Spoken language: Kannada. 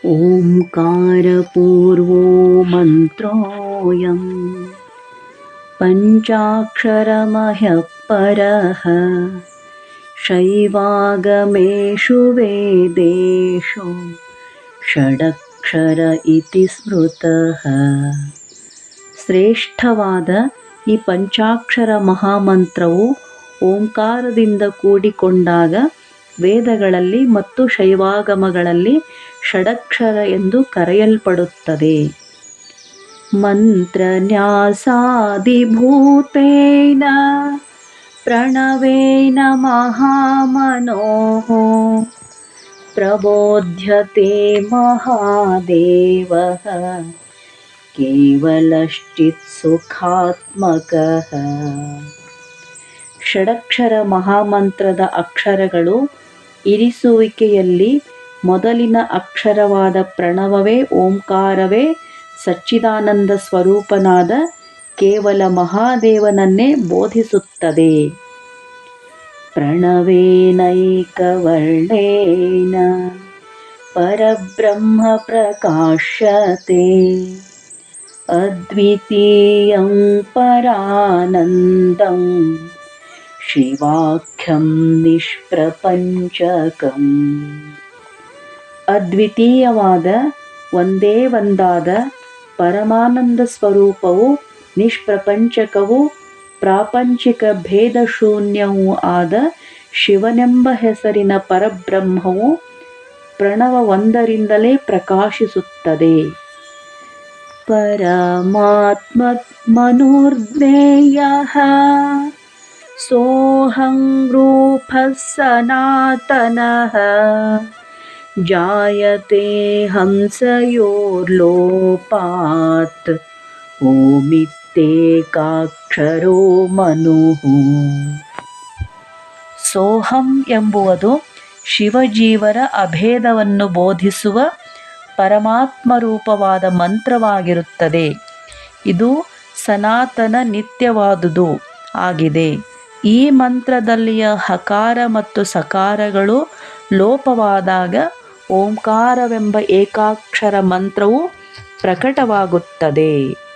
ओंकारपूर्वो मन्त्रोऽयं पञ्चाक्षरमह्यः परः शैवागमेषु वेदेषु ಷಡಕ್ಷರ ಇತಿ ಸ್ಮೃತಃ. ಶ್ರೇಷ್ಠವಾದ ಈ ಪಂಚಾಕ್ಷರ ಮಹಾಮಂತ್ರವು ಓಂಕಾರದಿಂದ ಕೂಡಿಕೊಂಡಾಗ ವೇದಗಳಲ್ಲಿ ಮತ್ತು ಶೈವಾಗಮಗಳಲ್ಲಿ ಷಡಕ್ಷರ ಎಂದು ಕರೆಯಲ್ಪಡುತ್ತದೆ. ಮಂತ್ರನ್ಯಾಸಾದಿಭೂತೇನ ಪ್ರಣವೇನ ಮಹಾಮನೋಃ ಪ್ರಬೋಧ್ಯತೆ ಮಹಾದೇವಃ ಕೇವಲಶ್ಚಿತ್ ಸುಖಾತ್ಮಕಃ. ಷಡಕ್ಷರ ಮಹಾಮಂತ್ರದ ಅಕ್ಷರಗಳು ಇರಿಸುವಿಕೆಯಲ್ಲಿ ಮೊದಲಿನ ಅಕ್ಷರವಾದ ಪ್ರಣವವೇ ಓಂಕಾರವೇ ಸಚ್ಚಿದಾನಂದ ಸ್ವರೂಪನಾದ ಕೇವಲ ಮಹಾದೇವನನ್ನೇ ಬೋಧಿಸುತ್ತದೆ. ಪ್ರಣವೇನೈಕವರ್ಣೇನ ಪರಬ್ರಹ್ಮ ಪ್ರಕಾಶ್ಯತೆ ಅದ್ವಿತೀಯಂ ಪರಾನಂದಂ ಶಿವಾಖ್ಯಂ ನಿಷ್ಪ್ರಪಂಚಕಂ. ಅದ್ವಿತೀಯವಾದ ಒಂದೇ ಒಂದಾದ ಪರಮಾನಂದ ಸ್ವರೂಪವು ನಿಷ್ಪ್ರಪಂಚಕವೂ ಪ್ರಾಪಂಚಿಕ ಭೇದ ಶೂನ್ಯವೂ ಆದ ಶಿವನೆಂಬ ಹೆಸರಿನ ಪರಬ್ರಹ್ಮವು ಪ್ರಣವ ಒಂದರಿಂದಲೇ ಪ್ರಕಾಶಿಸುತ್ತದೆ. ಪರಮಾತ್ಮ ಮನೋರ್ಜ್ಞೇಯಃ ಸೋಹಂ ರೂಪಃ ಸನಾತನಃ ಜಾಯತೆ ಹಂಸಯೋರ್ಲೋಪಾತ್ ಓಮಿತ್ತೇಕಾಕ್ಷರೋ ಮನುಃ. ಸೋಹಂ ಎಂಬುವುದು ಶಿವಜೀವರ ಅಭೇದವನ್ನು ಬೋಧಿಸುವ ಪರಮಾತ್ಮ ರೂಪವಾದ ಮಂತ್ರವಾಗಿರುತ್ತದೆ. ಇದು ಸನಾತನ ನಿತ್ಯವಾದುದು ಆಗಿದೆ. ಈ ಮಂತ್ರದಲ್ಲಿಯ ಹಕಾರ ಮತ್ತು ಸಕಾರಗಳು ಲೋಪವಾದಾಗ ಓಂಕಾರವೆಂಬ ಏಕಾಕ್ಷರ ಮಂತ್ರವು ಪ್ರಕಟವಾಗುತ್ತದೆ.